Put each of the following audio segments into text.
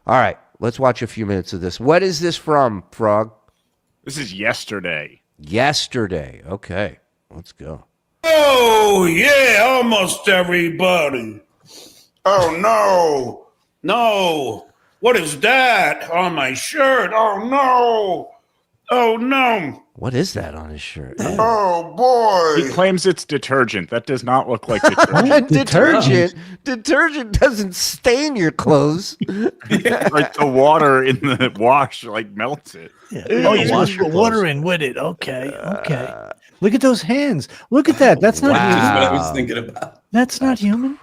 All right, let's watch a few minutes of this. What is this from, Frog? This is yesterday. Yesterday. Okay, let's go. Oh, yeah, almost everybody. Oh, no. No. What is that on my shirt? Oh, no. Oh, no. What is that on his shirt? Oh, boy. He claims it's detergent. That does not look like detergent. Detergent doesn't stain your clothes. Like the water in the wash melts it. Yeah. Oh, you wash your water in with it. Okay. Look at those hands. Look at that. That's not Wow. human. That's what I was thinking about. That's not human.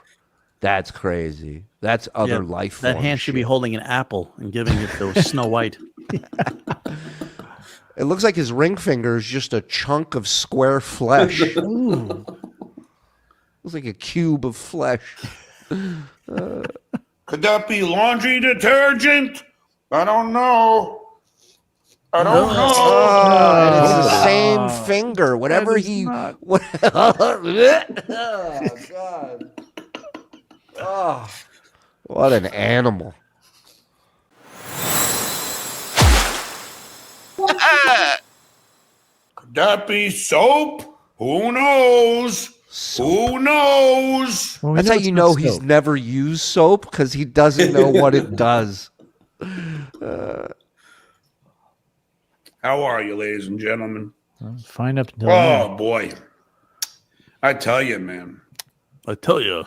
That's crazy. That's other life form That hand should be shit. holding an apple and giving it to Snow White. It looks like his ring finger is just a chunk of square flesh. Ooh. Looks like a cube of flesh. Could that be laundry detergent? I don't know. I don't know. Oh, and it's the same finger. Whatever he. not. Oh, God. Oh, what an animal. Could that be soap? Who knows? Who knows? Well, we That's how it's you not know he's soap. never used soap, because he doesn't know what it does. How are you, ladies and gentlemen? Fine up until Oh, boy. I tell you, man. I tell you.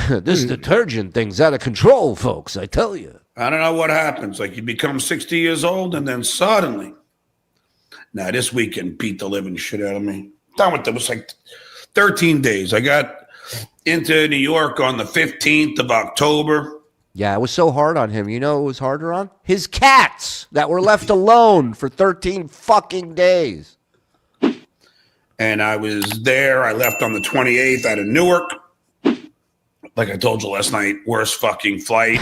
This detergent thing's out of control, folks. I tell you. I don't know what happens. Like, you become 60 years old, and then suddenly, now this weekend beat the living shit out of me. Done with it. It was like 13 days. I got into New York on the 15th of October. Yeah, it was so hard on him. You know what was harder on? His cats that were left alone for 13 fucking days. And I was there. I left on the 28th out of Newark. Like I told you last night, worst fucking flight.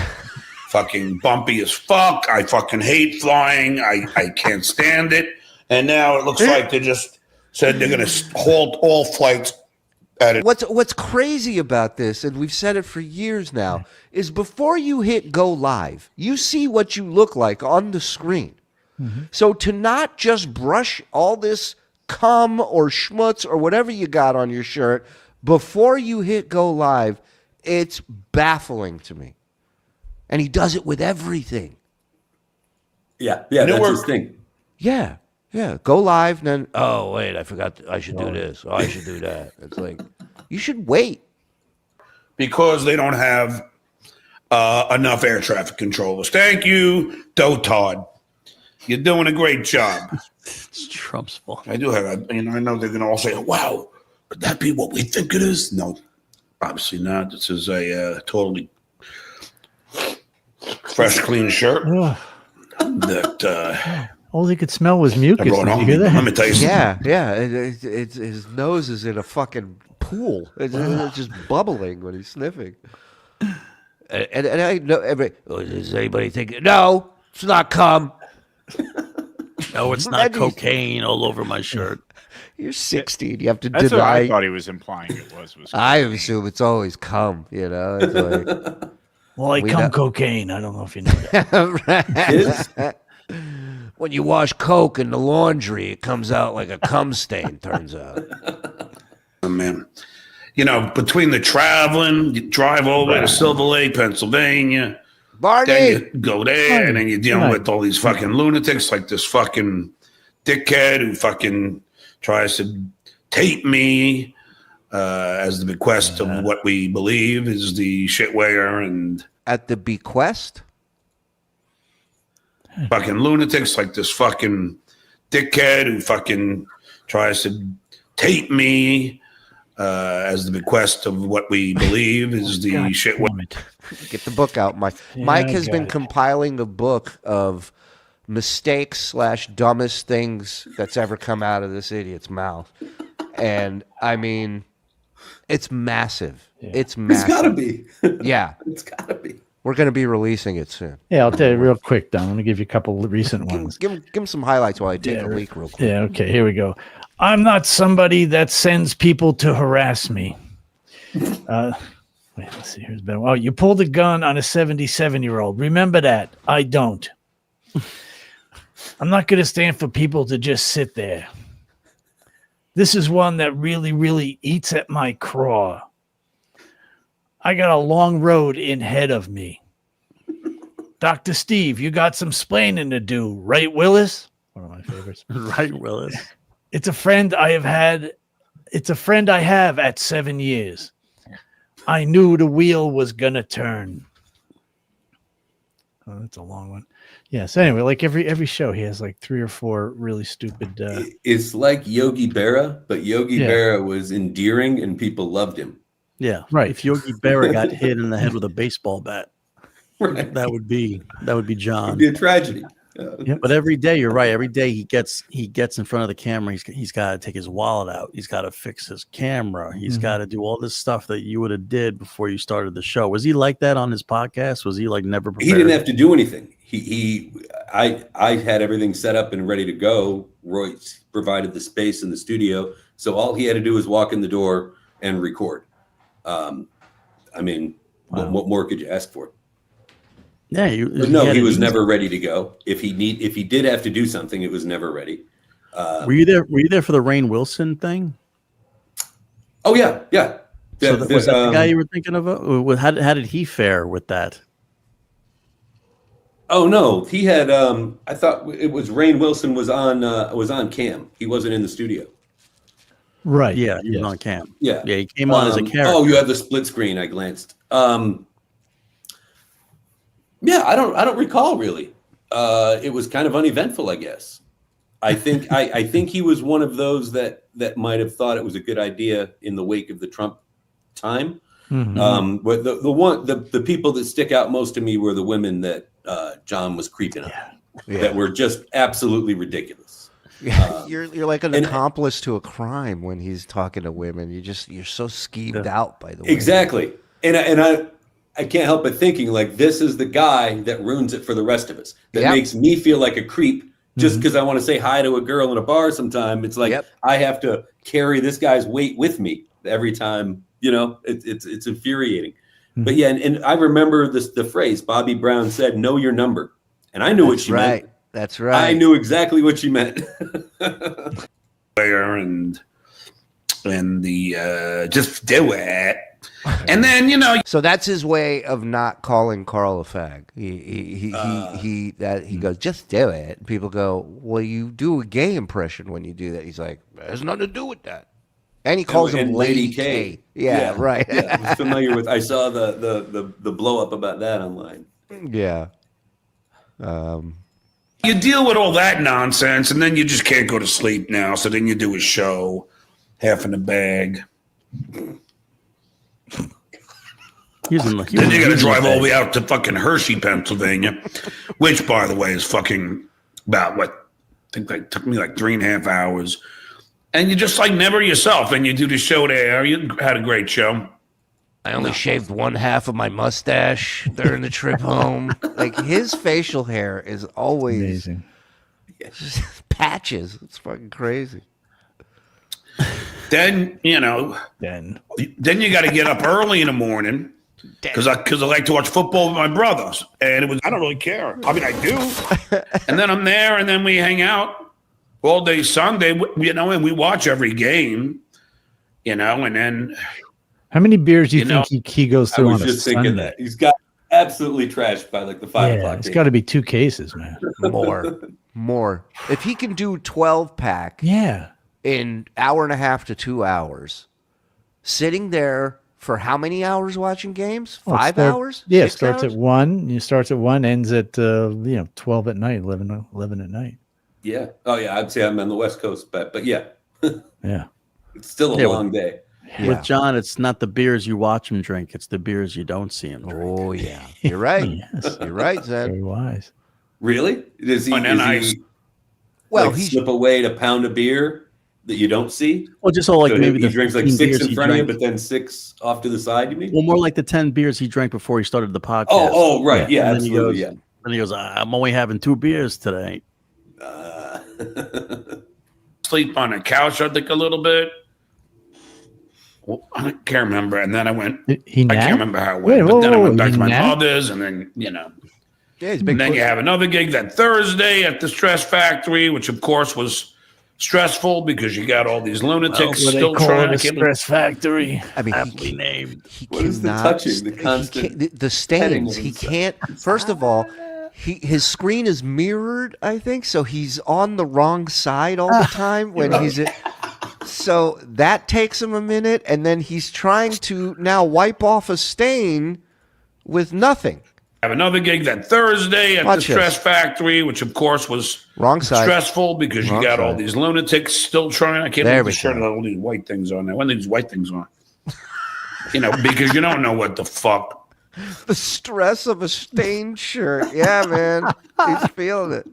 Fucking bumpy as fuck. I fucking hate flying. I can't stand it. And now it looks like they just said they're going to halt all flights at it. What's crazy about this, and we've said it for years now, is before you hit go live, you see what you look like on the screen. Mm-hmm. So to not just brush all this cum or schmutz or whatever you got on your shirt before you hit go live, it's baffling to me. And he does it with everything. Yeah, that's Newark- his thing. Yeah. Go live, and then, oh, wait, I forgot. I should do this. Oh, I should do that. It's like, you should wait. Because they don't have enough air traffic controllers. Thank you, Dotard. You're doing a great job. It's Trump's fault. I do have, I know they're going to all say, wow, could that be what we think it is? No, obviously not. This is a totally fresh, clein shirt Ugh. that All he could smell was I mucus. brought Did you home. hear Let me that? tell you something. Yeah. It's his nose is in a fucking pool. It's just bubbling when he's sniffing. And I know does anybody think? No, it's not cum. No, it's not cocaine all over my shirt. You're 16. You have to That's what I deny. thought he was implying it was. I assume it's always cum. You know, it's like Well, I We come know- cocaine. I don't know if you know that. Kids? when you wash Coke in the laundry, it comes out like a cum stain. Turns out. Oh, man. You know, between the traveling, you drive over to Silver Lake, Pennsylvania. Barney. Then you go there, and then you're dealing with all these fucking lunatics like this fucking dickhead who fucking tries to tape me as the bequest of what we believe is the shitwear and At the bequest. fucking lunatics like this fucking dickhead who fucking tries to tape me as the bequest of what we believe is the God shitwear. damn it. Get the book out, Mike. Yeah, Mike I has been got it. compiling a book of mistakes / dumbest things that's ever come out of this idiot's mouth. And I mean, it's massive. It's It's massive. gotta be. Yeah. It's gotta be. We're going to be releasing it soon. Yeah, I'll tell you real quick, Don. I'm going to give you a couple of recent ones. Give him some highlights while I take a leak real quick. Yeah, okay, here we go. I'm not somebody that sends people to harass me. Wait, let's see. Here's better. Oh, you pulled a gun on a 77-year-old. Remember that. I don't. I'm not going to stand for people to just sit there. This is one that really, really eats at my craw. I got a long road in ahead of me. Dr. Steve, you got some splaining to do, right, Willis? One of my favorites. Right, Willis. It's a friend I have had. It's a friend I have at 7 years. I knew the wheel was going to turn. Oh, that's a long one. Yeah. So anyway, like every show, he has like 3 or 4 really stupid. It's like Yogi Berra, but Yogi Berra was endearing and people loved him. Yeah. Right. If Yogi Berra got hit in the head with a baseball bat, Right. that would be John. It'd be a tragedy. Yep. But every day, you're right. Every day he gets in front of the camera. He's got to take his wallet out. He's got to fix his camera. He's got to do all this stuff that you would have did before you started the show. Was he like that on his podcast? Was he like never prepared? He didn't have to do anything. I had everything set up and ready to go. Royce provided the space in the studio, so all he had to do was walk in the door and record. I mean, what more could you ask for? Yeah, he was never ready to go. If he did have to do something, it was never ready. Were you there? Were you there for the Rainn Wilson thing? Oh yeah. So was that the guy you were thinking of? How did he fare with that? Oh no, he had. I thought it was Rainn Wilson was on cam. He wasn't in the studio. Right. Yeah, he was on cam. Yeah, he came on as a character. Oh, you had the split screen. I glanced. Yeah, I don't recall really. It was kind of uneventful, I guess. I think he was one of those that might have thought it was a good idea in the wake of the Trump time. Mm-hmm. But the people that stick out most to me were the women that John was creeping on, that were just absolutely ridiculous. You're like an accomplice to a crime when he's talking to women. You're so skeeved out by the way. Exactly, and I can't help but thinking like this is the guy that ruins it for the rest of us. That makes me feel like a creep just because I want to say hi to a girl in a bar sometime. It's like I have to carry this guy's weight with me every time. You know, it's infuriating. But yeah, and I remember the phrase Bobby Brown said, "Know your number," and I knew what she meant. That's right. I knew exactly what she meant. and the just do it. And then, you know, so that's his way of not calling Karl a fag. He goes, just do it. And people go, well, you do a gay impression when you do that. He's like, there's nothing to do with that. And he calls him Lady K. Yeah, right. Yeah, I was familiar with. I saw the blow up about that online. Yeah. You deal with all that nonsense, and then you just can't go to sleep now. So then you do a show, half in the bag. Then you got to drive all the way out to fucking Hershey, Pennsylvania, which, by the way, is fucking about I think that took me like 3.5 hours. And you just like never yourself, and you do the show there. You had a great show. I only shaved one half of my mustache during the trip home. Like his facial hair is always amazing. Just patches. It's fucking crazy. Then you got to get up early in the morning because I like to watch football with my brothers, and I don't really care. I mean, I do. And then I'm there, and then we hang out all day Sunday, and we watch every game, and then. How many beers do you think he goes through on a Sunday? I was just thinking that. He's got absolutely trashed by like the 5 o'clock. It's got to be 2 cases, man. More. If he can do 12-pack in hour and a half to 2 hours, sitting there for how many hours watching games? 5 hours? Yeah, starts at 1. You starts at 1, ends at 12 at night, 11 at night. Yeah. Oh yeah, I'd say I'm on the West Coast, but yeah. Yeah. It's still a long day. Yeah. With John, it's not the beers you watch him drink; it's the beers you don't see him drink. Oh yeah, you're right. Yes. You're right, Zed. Very wise. Really? Does he slip away to pound a beer that you don't see? Well, just so maybe he drinks like 6 in front of you, but then 6 off to the side. You mean? Well, more like the 10 beers he drank before he started the podcast. Oh, right, yeah, absolutely. And he goes, I'm only having 2 beers today. Sleep on a couch, I think, a little bit. Well, I can't remember. And then I went. I He can't remember how it went. But then I went back to my mother's, and then Yeah, he's and then you have another gig that Thursday at the Stress Factory, which of course was stressful because you got all these lunatics still trying to keep Stress Factory. I mean, Aptly named. What is the touching? The constant the stains. He can't. First of all, his screen is mirrored, I think, so he's on the wrong side all the time when he's. So that takes him a minute, and then he's trying to now wipe off a stain with nothing. I have another gig that Thursday at the Stress Factory, which of course was wrong side. Stressful because you got all these lunatics still trying. I can't believe the shirt go. all these white things on there. When are these white things on? Because you don't know what the fuck. The stress of a stained shirt. Yeah, man. He's feeling it.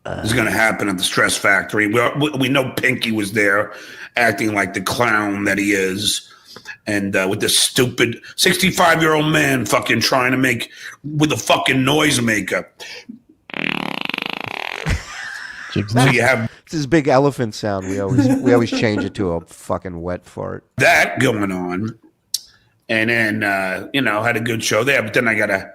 This is going to happen at the Stress Factory. We know Pinky was there acting like the clown that he is. And with this stupid 65-year-old man fucking trying to make with a fucking noisemaker. So you have it's this big elephant sound. We always change it to a fucking wet fart. That going on. And then had a good show there, but then I gotta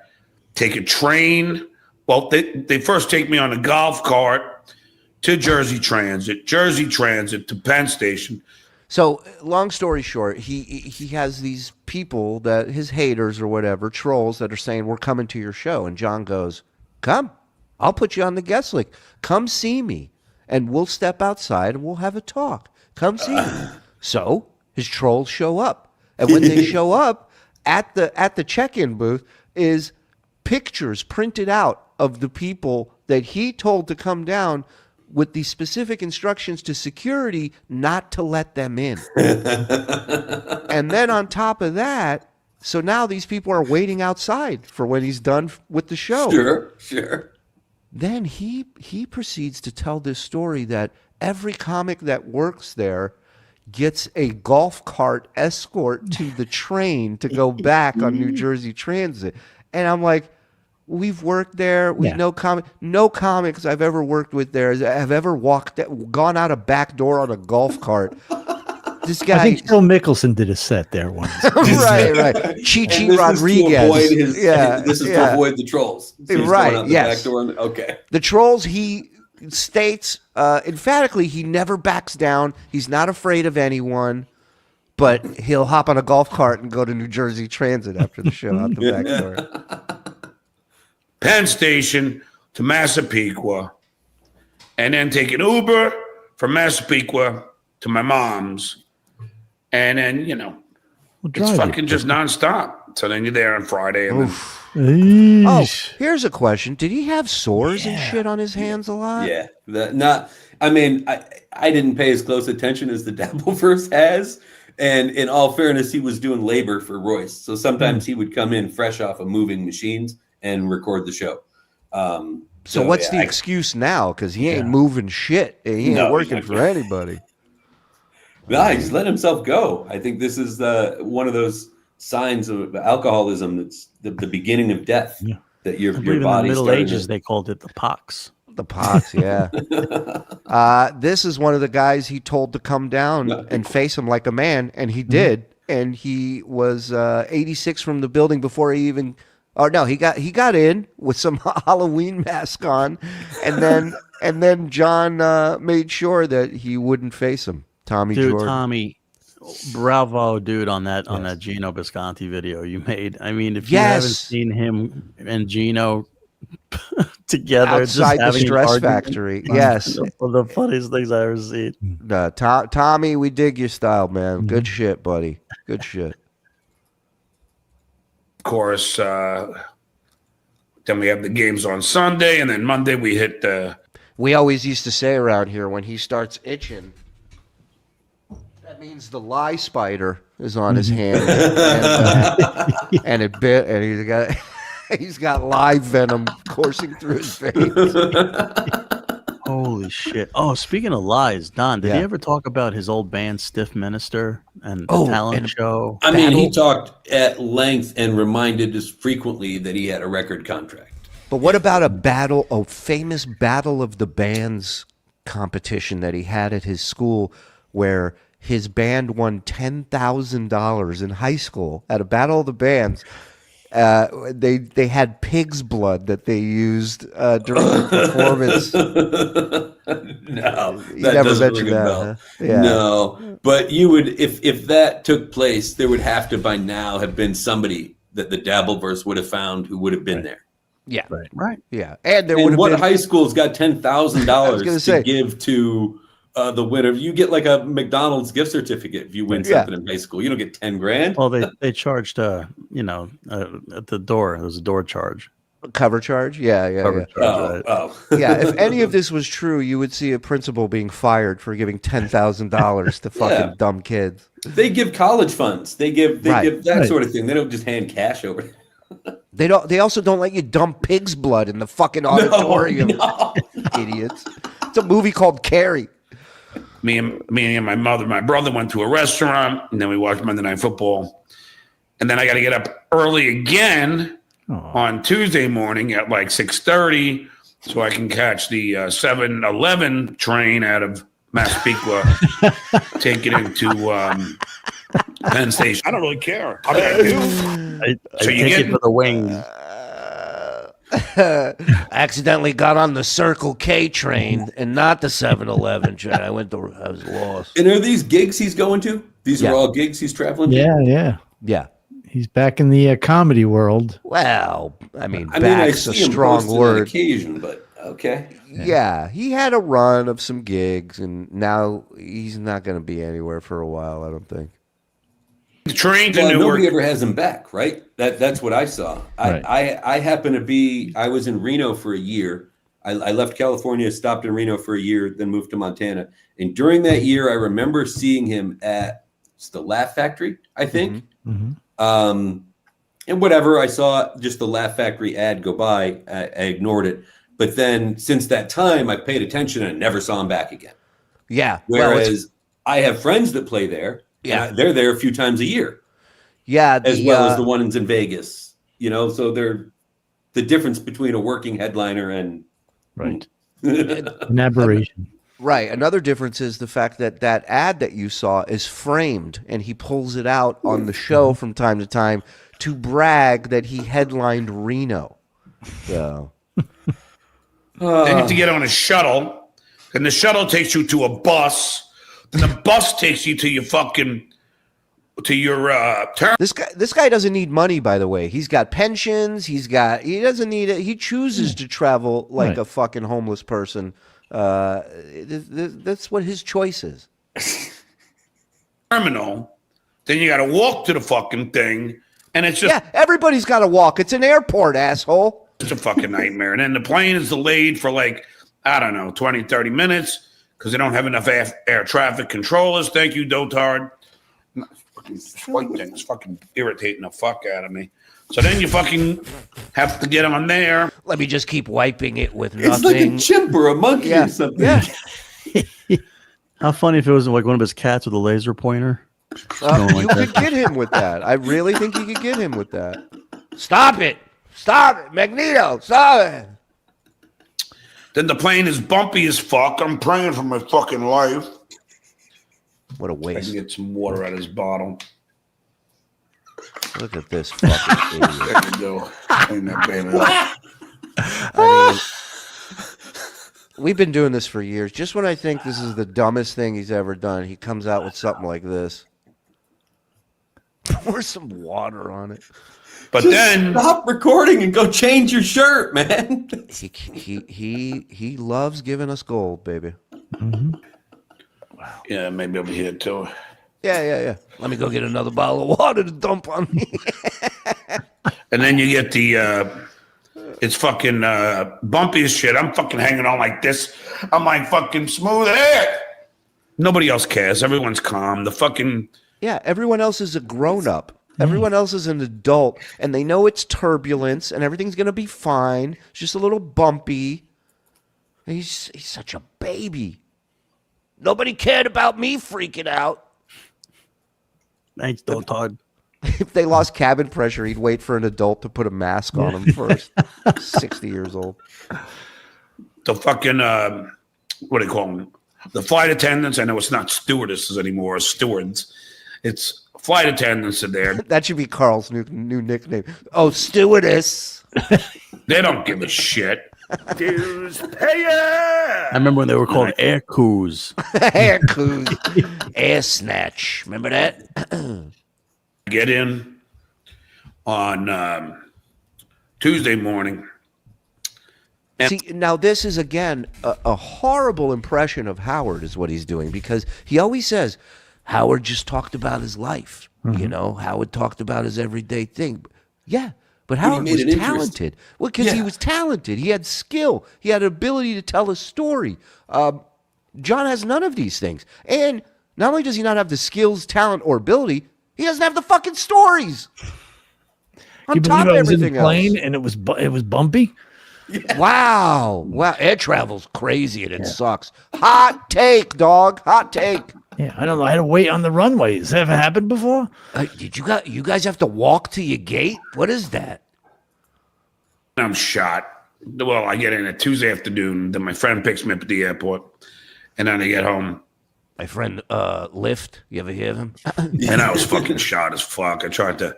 take a train. Well, they first take me on a golf cart to Jersey Transit to Penn Station. So, long story short, he has these people that his haters or whatever, trolls that are saying, we're coming to your show. And John goes, come, I'll put you on the guest list. Come see me and we'll step outside and we'll have a talk. Come see me. So his trolls show up. And when they show up at the check-in booth is pictures printed out of the people that he told to come down with the specific instructions to security not to let them in. And then on top of that, so now these people are waiting outside for when he's done with the show. Sure. Then he proceeds to tell this story that every comic that works there gets a golf cart escort to the train to go back on New Jersey Transit. And I'm like, we've worked there. No comics I've ever worked with there have ever gone out a back door on a golf cart. This guy, I think Phil Mickelson did a set there once. right. Chi Rodriguez. This is to avoid the trolls. So right. Yes. Back door okay. The trolls. He states emphatically he never backs down. He's not afraid of anyone. But he'll hop on a golf cart and go to New Jersey Transit after the show out the back door. Penn Station to Massapequa, and then take an Uber from Massapequa to my mom's, and then it's fucking just nonstop. So then you're there on Friday. And oh, here's a question: did he have sores and shit on his hands a lot? Yeah, I didn't pay as close attention as the Dabbleverse has. And in all fairness, he was doing labor for Royce, so sometimes he would come in fresh off of moving machines and record the show. So what's the excuse now? Because he ain't moving shit. He ain't working for anybody. No, he's let himself go. I think this is one of those signs of alcoholism that's the beginning of death. Yeah. That your body. In the Middle Ages, they called it the pox. The pox, yeah. This is one of the guys he told to come down and face him like a man, and he did. And he was 86 from the building before he even. Oh no, he got in with some Halloween mask on, and then John made sure that he wouldn't face him. Tommy bravo, dude, on that Gino Bisconti video you made. I mean, if you haven't seen him and Gino together outside the Stress Factory, yes, one of the funniest things I ever seen. Tommy, we dig your style, man. Good shit, buddy. Good shit. Of course, then we have the games on Sunday, and then Monday we hit the. We always used to say around here, when he starts itching, that means the lie spider is on his hand, and it bit, and he's got live venom coursing through his veins. Holy shit! Oh, speaking of lies, Don, did he ever talk about his old band, Stiff Minister, and the talent show? I mean, he talked at length and reminded us frequently that he had a record contract. But what about a famous battle of the bands competition that he had at his school where his band won $10,000 in high school at a battle of the bands. They had pig's blood that they used during the performance. No, You that never doesn't mentioned ring a that, bell. huh? Yeah. No, but you would if that took place, there would have to by now have been somebody that the Dabbleverse would have found who would have been there. Yeah. Right. Yeah. And there And would have what been high school's got $10,000 to say. give to the winner? You get like a McDonald's gift certificate if you win something in high school. You don't get 10 grand. Well, they charged, at the door. There was a door charge. cover charge. Yeah. Cover charge, right. Yeah, if any of this was true, you would see a principal being fired for giving $10,000 to fucking dumb kids. They give college funds. They give that Right. sort of thing. They don't just hand cash over. They don't. They also don't let you dump pig's blood in the fucking auditorium. No. Idiots. It's a movie called Carrie. Me and my mother, my brother went to a restaurant, and then we watched Monday Night Football. And then I got to get up early again on Tuesday morning at like 6:30 so I can catch the 7-Eleven train out of Massapequa, take it into Penn Station. I don't really care. I do. I So you take get it for the wings. Accidentally got on the Circle K train and not the 7-Eleven train. I was lost. And are these gigs he's going to? These are all gigs he's traveling to? Yeah. He's back in the comedy world. Well, I mean, I back's a see him strong posting on word. occasion, but okay. Yeah, he had a run of some gigs, and now he's not going to be anywhere for a while, I don't think. the train to Well, Newark. nobody ever has him back, right? That's what I saw. Right. I happen to be. I was in Reno for a year. I left California, stopped in Reno for a year, then moved to Montana. And during that year, I remember seeing him at the Laugh Factory, I think. Mm-hmm. And whatever, I saw just the Laugh Factory ad go by. I ignored it. But then since that time, I paid attention and never saw him back again. Yeah. Whereas I have friends that play there. Yeah. They're there a few times a year. Yeah. As well as the ones in Vegas. So they're the difference between a working headliner and Right. An aberration. Right. Another difference is the fact that that ad that you saw is framed, and he pulls it out on the show from time to time to brag that he headlined Reno. So Then you have to get on a shuttle, and the shuttle takes you to a bus. Then the bus takes you to your terminal. this guy doesn't need money, by the way. He's got pensions. He doesn't need it. He chooses to travel like a fucking homeless person. That's what his choice is. Terminal. Then you got to walk to the fucking thing, and it's just Everybody's got to walk. It's an airport, asshole. it's a fucking nightmare. And then the plane is delayed for 20, 30 minutes because they don't have enough air traffic controllers. Thank you, Dotard. This white thing is fucking irritating the fuck out of me. So then you fucking have to get on there. Let me just keep wiping it with nothing. it's like a chimp or a monkey or something. Yeah. How funny if it was like one of his cats with a laser pointer. You could get him with that. I really think you could get him with that. Stop it. Magneto, stop it. Then the plane is bumpy as fuck. I'm praying for my fucking life. What a I can waste. get some water out of his bottle. Look at this fucking idiot. There you go. Clean that baby up. I mean, we've been doing this for years. Just when I think this is the dumbest thing he's ever done, he comes out with something like this. Pour some water on it. But Just then stop recording and go change your shirt, man. He loves giving us gold, baby. Mm-hmm. yeah, maybe over here too. Yeah. Let me go get another bottle of water to dump on me. And then you get the it's fucking bumpy as shit. I'm fucking hanging on like this. I'm like fucking smooth air. Nobody else cares. Everyone's calm. The fucking Everyone else is a grown-up. Everyone else is an adult, and they know it's turbulence, and everything's going to be fine. It's just a little bumpy. And he's such a baby. Nobody cared about me freaking out. Thanks, Todd. If they lost cabin pressure, he'd wait for an adult to put a mask on him first. 60 years old. the fucking what do they call them? The flight attendants. I know it's not stewardesses anymore, or stewards. It's flight attendants are there. That should be Karl's new nickname. Oh, stewardess. They don't give a shit. Dues payer. I remember when they were called air coos. Air coos. Air snatch. Remember that? Get in on Tuesday morning. See, now this is, again, a horrible impression of Howard is what he's doing, because he always says, Howard just talked about his life. You know, Howard talked about his everyday thing. Yeah, but Howard was talented. Well, because he was talented. He had skill. He had ability to tell a story. John has none of these things. And not only does he not have the skills, talent, or ability, he doesn't have the fucking stories. On top of everything else. Plane and it was bumpy. Yeah. Wow. Air travel's crazy and it sucks. Hot take, dog. Hot take. Yeah, I don't know. I had to wait on the runway. Has that ever happened before? You guys have to walk to your gate? What is that? I'm shot. Well, I get in at Tuesday afternoon. Then my friend picks me up at the airport. And then I get home. My friend, Lift. You ever hear of him? And I was fucking shot as fuck. I tried to,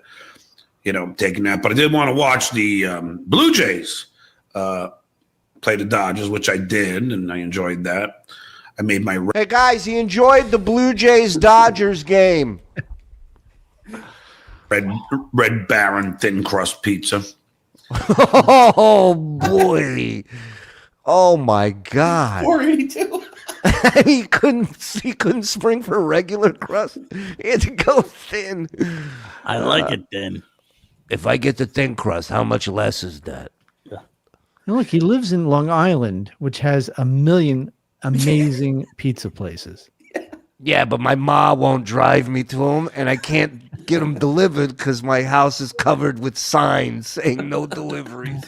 take a nap. But I did want to watch the Blue Jays play the Dodgers, which I did. And I enjoyed that. I made my... Hey, guys, he enjoyed the Blue Jays-Dodgers game. Red Baron thin crust pizza. Oh, boy. Oh, my God. 482. he couldn't spring for regular crust. He had to go thin. I like it thin. If I get the thin crust, how much less is that? And look, he lives in Long Island, which has a million amazing pizza places. Yeah, but my ma won't drive me to them, and I can't get them delivered because my house is covered with signs saying no deliveries.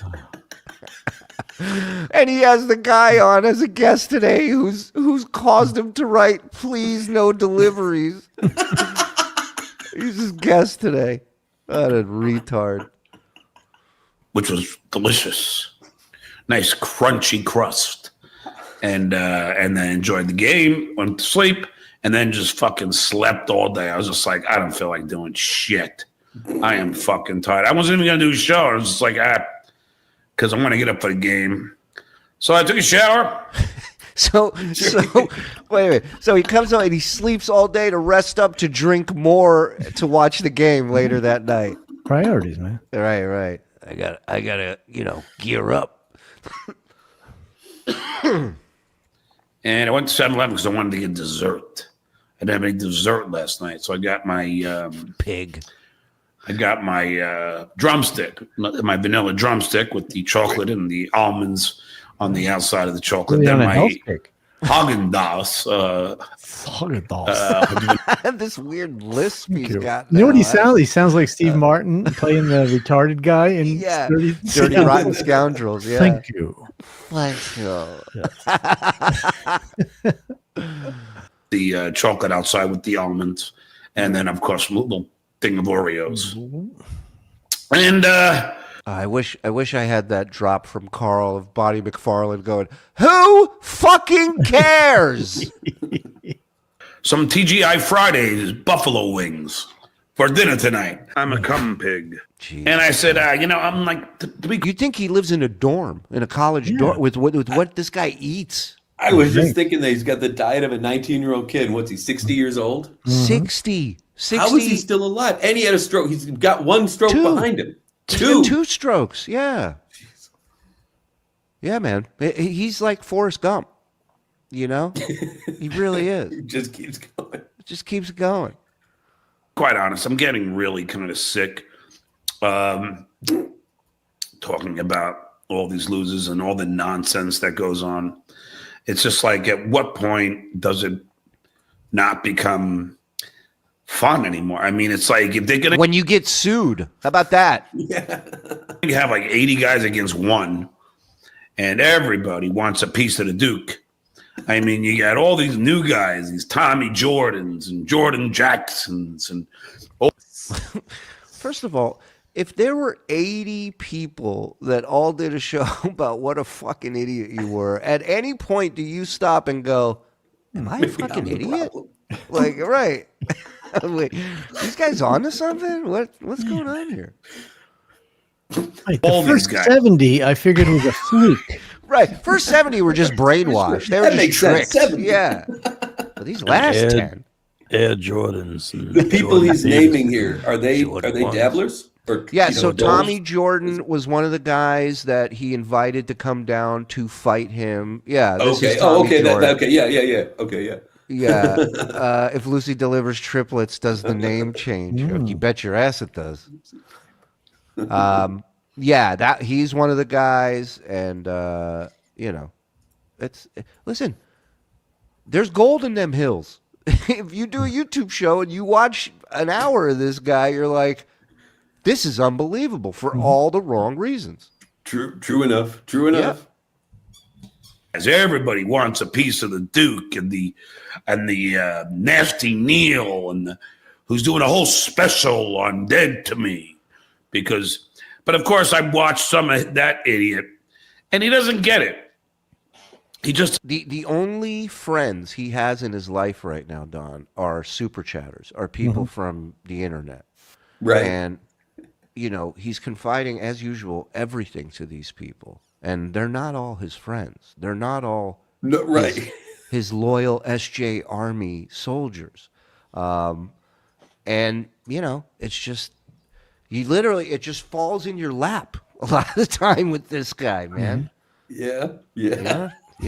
And he has the guy on as a guest today who's caused him to write, please, no deliveries. He's his guest today. What a retard. Which was delicious. Nice crunchy crust. And then enjoyed the game, went to sleep, and then just fucking slept all day. I was just like, I don't feel like doing shit. I am fucking tired. I wasn't even going to do a show. I was just like, because I'm going to get up for the game. So I took a shower. So wait a minute. So he comes out and he sleeps all day to rest up, to drink more, to watch the game later that night. Priorities, man. Right. I gotta, gear up. And I went to 7-Eleven because I wanted to get dessert. I didn't have any dessert last night, so I got my pig. I got my drumstick, my vanilla drumstick with the chocolate and the almonds on the outside of the chocolate. Really then on a my health kick. Haagen-Dazs. This weird lisp he's got. You know what he sounds? He sounds like Steve Martin playing the retarded guy in Dirty Rotten Scoundrels. Yeah. Thank you. The chocolate outside with the almonds, and then of course a little thing of Oreos. And I wish I had that drop from Karl of Bonnie McFarlane going, who fucking cares? Some TGI Fridays buffalo wings for dinner tonight. I'm a cum pig. Jeez. And I said, I'm like, you think he lives in a dorm, in a college dorm, with what this guy eats? I was just thinking that he's got the diet of a 19-year-old kid. What's he, 60 years old? 60. How is he still alive? And he had a stroke. He's got one stroke behind him. Two strokes, yeah. Yeah, man. He's like Forrest Gump, He really is. It just keeps going. It just keeps going. Quite honest, I'm getting really kind of sick talking about all these losers and all the nonsense that goes on. It's just like, at what point does it not become fun anymore? I mean, it's like, if they're gonna, when you get sued, how about that? Yeah. You have like 80 guys against one, and everybody wants a piece of the Duke. I mean, you got all these new guys, these Tommy Jordans and Jordan Jacksons, and First of all, if there were 80 people that all did a show about what a fucking idiot you were, at any point do you stop and go, am I a fucking idiot? Like, right. Wait, these guys on to something? What's going on here? Right, the first 70, I figured was a fluke. Right. First 70 were just brainwashed. They were That just makes sense. tricks. 70. Yeah. But these last 10. Air Jordans. The people he's naming here, are they dabblers? Or, Yeah, so adults? Tommy Jordan was one of the guys that he invited to come down to fight him. Yeah. This Okay. is Tommy Okay. Jordan. Okay. Yeah. Okay. Yeah. Yeah. If Lucy delivers triplets, does the name change? You bet your ass it does. Yeah, that he's one of the guys, and listen, there's gold in them hills. If you do a YouTube show and you watch an hour of this guy, you're like, this is unbelievable for all the wrong reasons. True enough. Yeah. As everybody wants a piece of the Duke and the nasty Neil and who's doing a whole special on Dead to Me, but of course I watched some of that idiot, and he doesn't get it. He just the only friends he has in his life right now, Don, are super chatters, are people from the internet, Right. And he's confiding as usual everything to these people. And they're not all his friends. They're not all his loyal SJ Army soldiers. And, it's just, it just falls in your lap a lot of the time with this guy, man. Yeah. You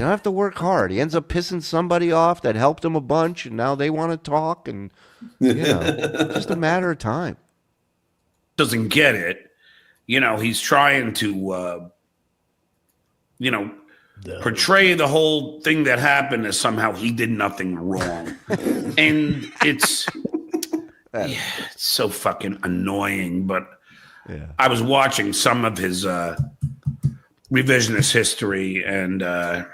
don't have to work hard. He ends up pissing somebody off that helped him a bunch, and now they want to talk, and, just a matter of time. doesn't get it. He's trying to, portray the whole thing that happened as somehow he did nothing wrong. And it's so fucking annoying. But I was watching some of his revisionist history, and the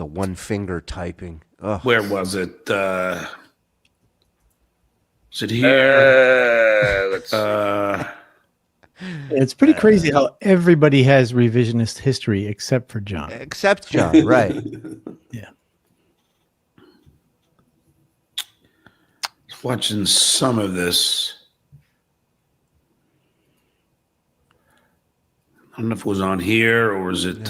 one finger typing. Ugh. Where was it? Is it here? It's pretty crazy how everybody has revisionist history except for John. Except John, right. Yeah. Watching some of this. I don't know if it was on here or is it...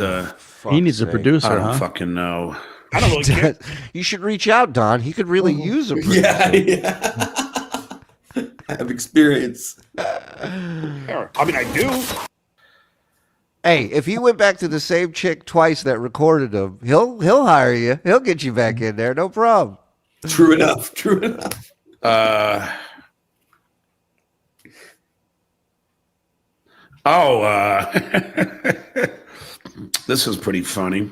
he needs a producer, I don't fucking know. I don't know. You should reach out, Don. He could really use a producer. Yeah. I have experience. I mean, I do. Hey, if he went back to the same chick twice that recorded him, he'll hire you. He'll get you back in there. No problem. True enough. This is pretty funny.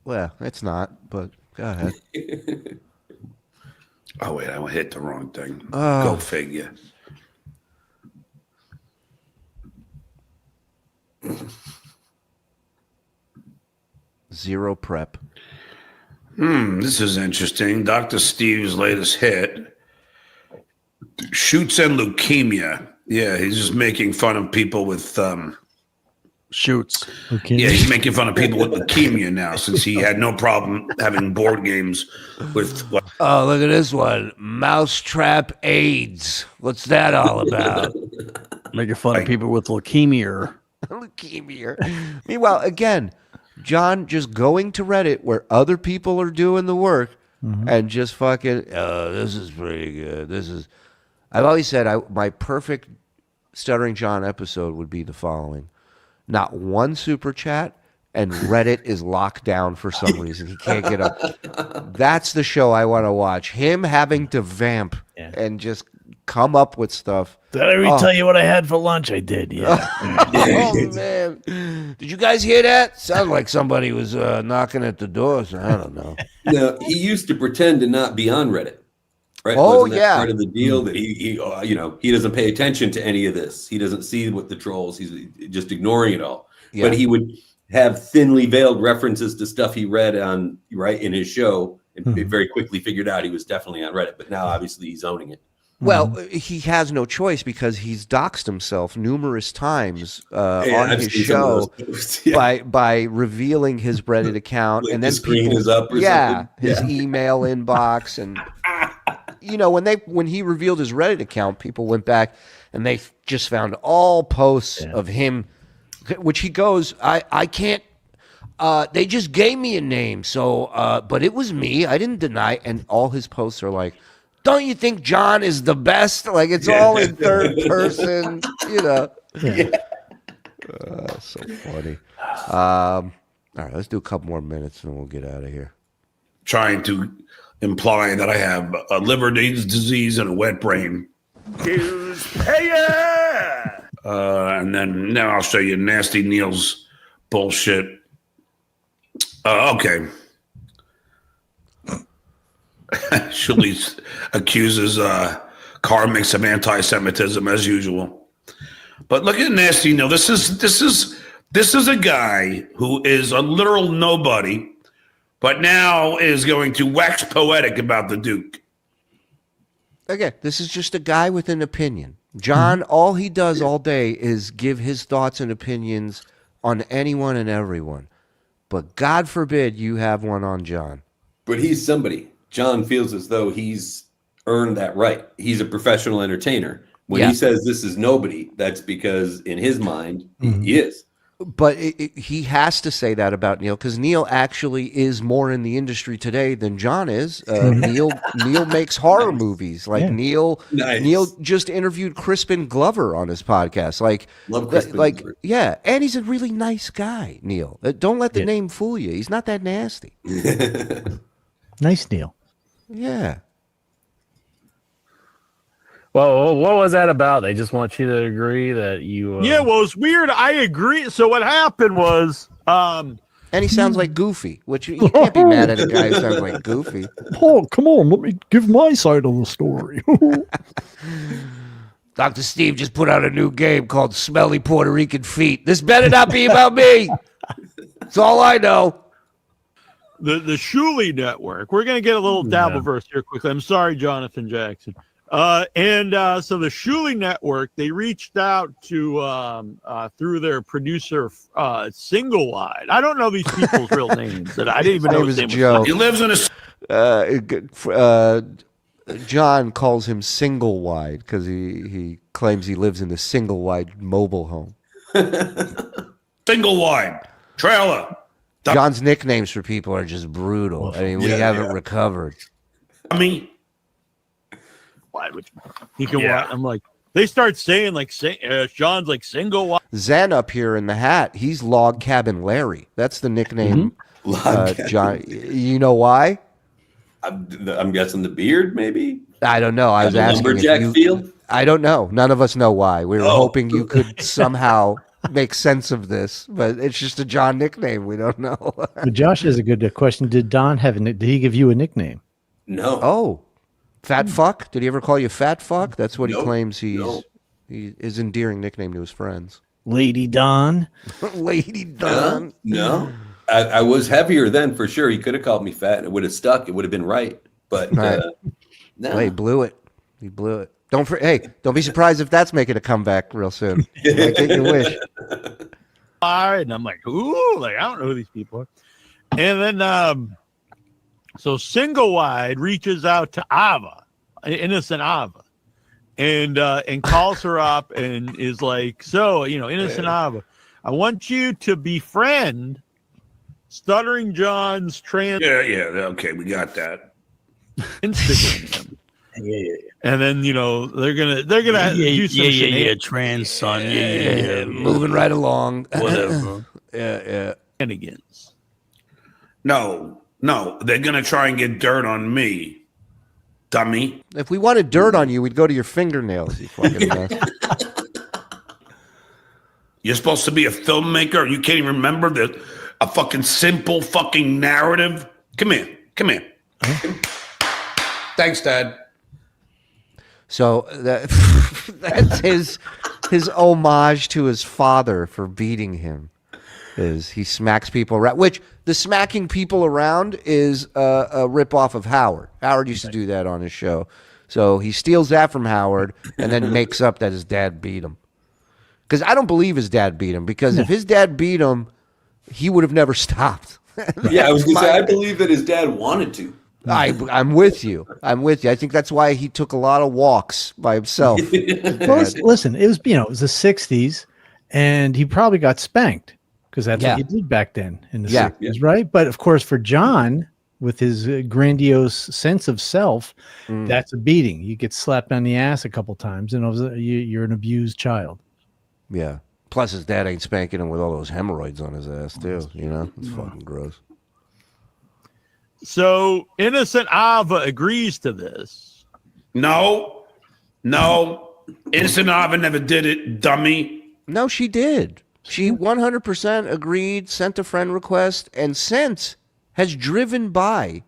Well, it's not, but go ahead. Oh, wait, I hit the wrong thing. Go figure. Zero prep. This is interesting. Dr. Steve's latest hit. Shoots and leukemia. Yeah, he's just making fun of people with... Shoots. Okay. Yeah, he's making fun of people with leukemia now since he had no problem having board games with... Oh, look at this one. Mousetrap AIDS. What's that all about? Making fun of people with leukemia. Leukemia. Meanwhile, again, John just going to Reddit where other people are doing the work and just fucking, this is pretty good. I've always said my perfect Stuttering John episode would be the following. Not one super chat, and Reddit is locked down for some reason. He can't get up. That's the show I want to watch. Him having to vamp and just come up with stuff. Did I ever tell you what I had for lunch? I did, yeah. Oh, man. Did you guys hear that? Sounded like somebody was knocking at the door. So I don't know. No, he used to pretend to not be on Reddit. Right? Oh, Wasn't that part of the deal that he doesn't pay attention to any of this. He doesn't see what the trolls. He's just ignoring it all. Yeah. But he would have thinly veiled references to stuff he read in his show, and very quickly figured out he was definitely on Reddit. But now, obviously, he's owning it. Well, he has no choice because he's doxed himself numerous times on his show by revealing his Reddit account, like and then the screen people, is up or something. his email inbox, and when he revealed his Reddit account, people went back and they just found all posts of him, which he goes, I can't. They just gave me a name, so but it was me. I didn't deny, and all his posts are like, don't you think John is the best? Like, it's all in third person, Yeah. so funny. All right, let's do a couple more minutes and we'll get out of here. Trying to imply that I have a liver disease and a wet brain. And then now I'll show you Nasty Neil's bullshit. Okay. Shuli accuses Karmix of anti-Semitism as usual. But look at Nasty Neil. This is a guy who is a literal nobody, but now is going to wax poetic about the Duke. Again, this is just a guy with an opinion. John, all he does all day is give his thoughts and opinions on anyone and everyone. But God forbid you have one on John. But he's somebody. John feels as though he's earned that right. He's a professional entertainer. When he says this is nobody, that's because in his mind, he is. But he has to say that about Neil because Neil actually is more in the industry today than John is. Neil makes horror movies. Like Neil just interviewed Crispin Glover on his podcast. Love Crispin Glover. Yeah, and he's a really nice guy. Neil, don't let the name fool you. He's not that nasty. Nice Neil. Yeah. Well, what was that about? They just want you to agree that you. Yeah, well, it's weird. I agree. So what happened was, and he sounds like Goofy, which you can't be mad at a guy who sounds like Goofy. Paul, come on, let me give my side of the story. Dr. Steve just put out a new game called Smelly Puerto Rican Feet. This better not be about me. That's all I know. the Shuli Network. We're going to get a little Dabbleverse here quickly. I'm sorry, Jonathan Jackson. So the Shuli Network, they reached out to through their producer Single Wide. I don't know these people's real names. I didn't even know his name was Joe. He lives in John calls him Single Wide because he claims he lives in a single wide mobile home. single wide trailer. John's nicknames for people are just brutal. I mean, we haven't recovered. I mean, wide, which he can watch. I'm like, they start saying like Sean's like single wide. Zen up here in the hat, he's Log Cabin Larry. That's the nickname. John, you know why? I'm guessing the beard, maybe. I don't know. I was asking lumberjack feel. I don't know. None of us know why. We were hoping you could somehow make sense of this, but it's just a John nickname. We don't know. But Josh has a good question. Did Don have did he give you a nickname? No. Oh, Fat Fuck? Did he ever call you Fat Fuck? That's what he claims his endearing nickname to his friends. Lady Don. Lady Don. No. I was heavier then for sure. He could have called me fat and it would have stuck. It would have been right. But no. Well, he blew it. He blew it. Don't be surprised if that's making a comeback real soon. Might get your wish. And I'm like, ooh, like I don't know who these people are. And then so Single Wide reaches out to Ava, innocent Ava, and calls her up and is like, so, innocent Ava, I want you to befriend Stuttering John's trans. Yeah. Okay, we got that. Instagram. Yeah. And then they're gonna do some trans son. Moving right along. Whatever. shenanigans. No, they're gonna try and get dirt on me, dummy. If we wanted dirt on you, we'd go to your fingernails. You fucking mess. You're supposed to be a filmmaker. You can't even remember a fucking simple fucking narrative. Come here. Thanks, Dad. So that's his homage to his father for beating him. Is he smacks people around? Which the smacking people around is a ripoff of Howard. Howard used to do that on his show. So he steals that from Howard and then makes up that his dad beat him. Because I don't believe his dad beat him, because if his dad beat him, he would have never stopped. Yeah, I was going to say, I believe that his dad wanted to. I'm with you. I think that's why he took a lot of walks by himself. Well, listen, it was it was the 60s, and he probably got spanked because that's what you did back then in the 60s, right? But of course, for John, with his grandiose sense of self, that's a beating. You get slapped on the ass a couple times, and you're an abused child. Yeah. Plus, his dad ain't spanking him with all those hemorrhoids on his ass, too. You know? It's fucking gross. So, innocent Ava agrees to this. No. Innocent Ava never did it, dummy. No, she did. She 100% agreed, sent a friend request, and since has driven by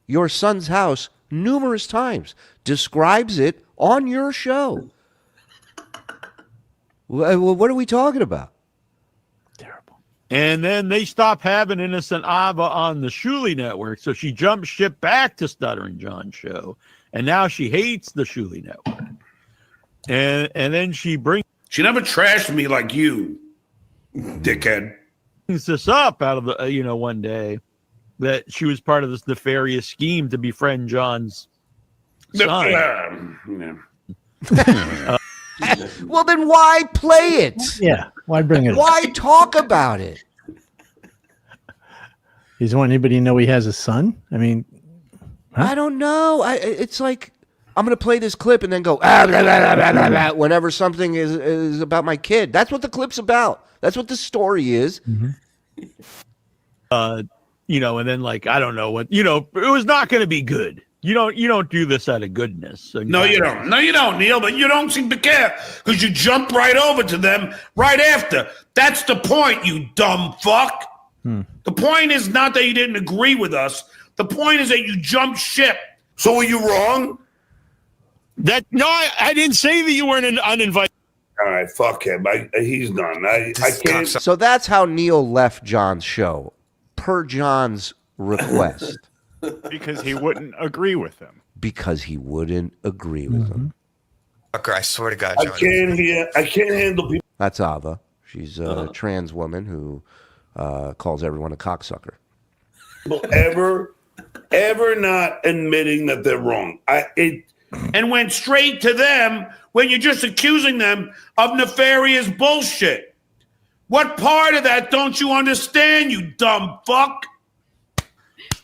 your son's house numerous times, describes it on your show. Well, what are we talking about? Terrible. And then they stop having Innocent Ava on the Shuli Network, so she jumped ship back to Stuttering John Show, and now she hates the Shuli Network. And then she She never trashed me like you, dickhead. brings this up out of the one day that she was part of this nefarious scheme to befriend John's son. Well, then why play it? Yeah, why bring it up? Why talk about it? He doesn't want anybody to know he has a son? I mean, I don't know. It's like, I'm going to play this clip and then go, blah, blah, blah, blah, blah, whenever something is about my kid. That's what the clip's about. That's what the story is. And then I don't know what, it was not going to be good. You don't do this out of goodness. So No, you don't. No, you don't, Neil, but you don't seem to care because you jump right over to them right after. That's the point, you dumb fuck. The point is not that you didn't agree with us. The point is that you jumped ship. So were you wrong? I didn't say that you weren't uninvited. All right, fuck him. He's done. I can't. So that's how Neil left John's show, per John's request. Because he wouldn't agree with him. Okay, I swear to God, I John. can't handle people. That's Ava. She's a trans woman who calls everyone a cocksucker. Ever not admitting that they're wrong. And went straight to them when you're just accusing them of nefarious bullshit. What part of that don't you understand, you dumb fuck?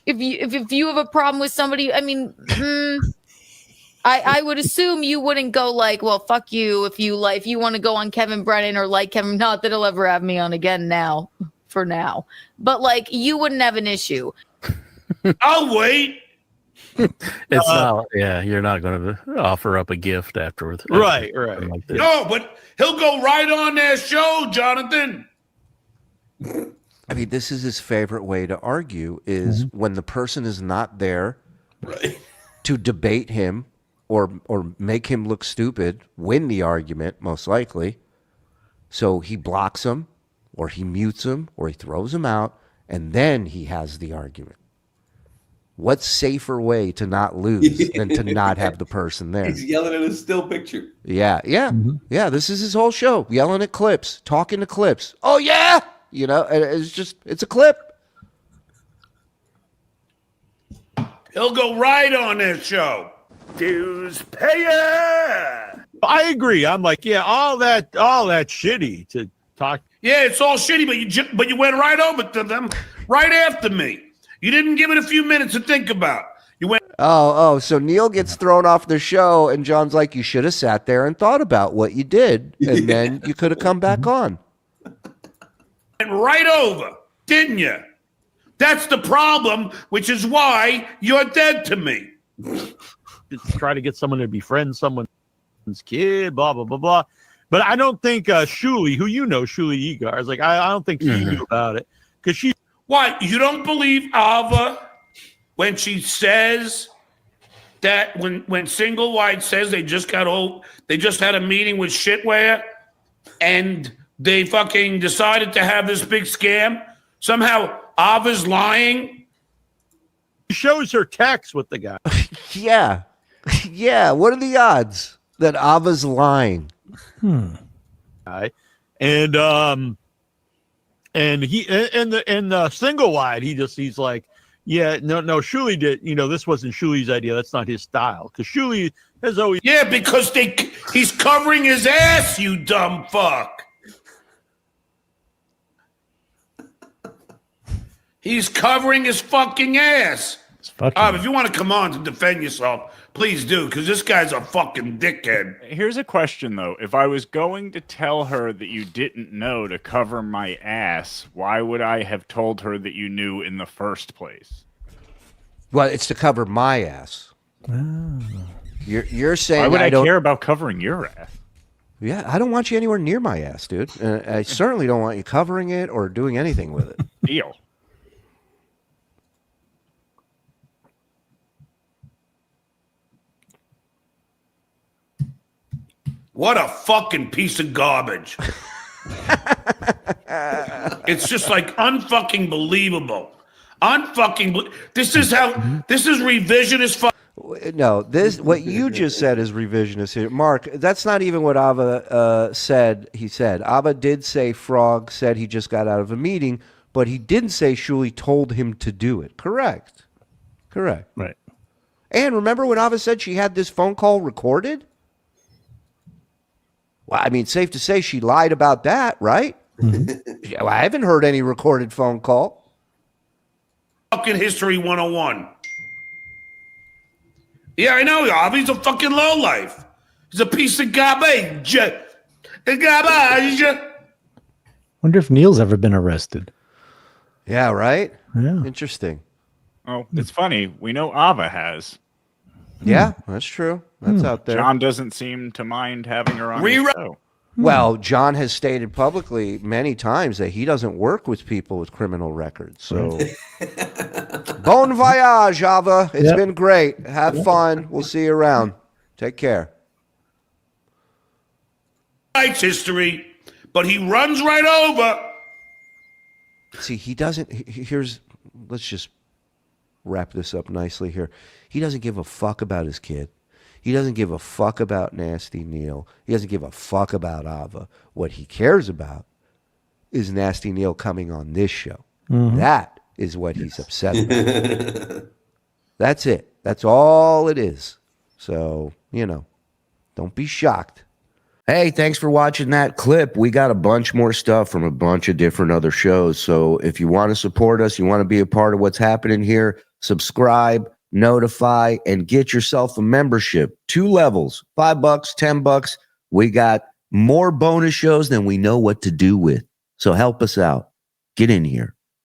If you have a problem with somebody, I mean, I would assume you wouldn't go like, well, fuck you if you want to go on Kevin Brennan or like Kevin. Not that he'll ever have me on again now, for now. But you wouldn't have an issue. I'll wait. It's not. Yeah, you're not going to offer up a gift afterwards. Right. Like this. No, but he'll go right on their show, Jonathan. I mean, this is his favorite way to argue is when the person is not there to debate him or make him look stupid, win the argument, most likely. So he blocks him or he mutes him or he throws him out, and then he has the argument. What safer way to not lose than to not have the person there? He's yelling at a still picture. Yeah. This is his whole show, yelling at clips, talking to clips. Oh, yeah. It's a clip. He'll go right on their show. Dues payer. I agree. I'm like, yeah, all that shitty to talk. Yeah, it's all shitty, but you went right over to them right after me. You didn't give it a few minutes to think about. You went. Oh, so Neil gets thrown off the show, and John's like, you should have sat there and thought about what you did, and then you could have come back on. Went right over, didn't you? That's the problem, which is why you're dead to me. Try to get someone to befriend someone's kid, blah, blah, blah, blah. But I don't think Shuli, who Shuli Egar, is like, I don't think she knew about it. Because she. Why? You don't believe Ava when she says that when Single White says they just had a meeting with Shitware and they fucking decided to have this big scam? Somehow Ava's lying? She shows her text with the guy. Yeah. Yeah, what are the odds that Ava's lying? Right. And he in the single wide, he's like, yeah, no, Shuli did, this wasn't Shuli's idea. That's not his style. Because Shuli has always because he's covering his ass, you dumb fuck. He's covering his fucking ass. If you want to come on to defend yourself, please do, because this guy's a fucking dickhead. Here's a question, though. If I was going to tell her that you didn't know to cover my ass, why would I have told her that you knew in the first place? Well, it's to cover my ass. Oh. You're saying why would I care about covering your ass? Yeah, I don't want you anywhere near my ass, dude. I certainly don't want you covering it or doing anything with it. Deal. What a fucking piece of garbage. It's just like unfucking believable. This is revisionist. No, what you just said is revisionist here. Mark, that's not even what Ava said. He said, Ava did say Frog said he just got out of a meeting, but he didn't say Shuli told him to do it. Correct. Right. And remember when Ava said she had this phone call recorded? Well, I mean, safe to say she lied about that, right? Mm-hmm. I haven't heard any recorded phone call. Fucking history 101. Yeah, I know. He's a fucking lowlife. He's a piece of garbage. Wonder if Neil's ever been arrested. Yeah, right? Yeah. Interesting. Oh, it's funny. We know Ava has. Yeah, that's true. That's out there. John doesn't seem to mind having her on the show. Well, John has stated publicly many times that he doesn't work with people with criminal records. So, bon voyage, Ava. It's been great. Have fun. We'll see you around. Take care. It's history, but he runs right over. See, he doesn't. Let's just wrap this up nicely here. He doesn't give a fuck about his kid. He doesn't give a fuck about Nasty Neil. He doesn't give a fuck about Ava. What he cares about is Nasty Neil coming on this show. Mm-hmm. That is what he's upset about. That's it. That's all it is. So, don't be shocked. Hey, thanks for watching that clip. We got a bunch more stuff from a bunch of different other shows. So if you want to support us, you want to be a part of what's happening here, subscribe, notify, and get yourself a membership. 2 levels, $5, $10. We got more bonus shows than we know what to do with. So help us out. Get in here.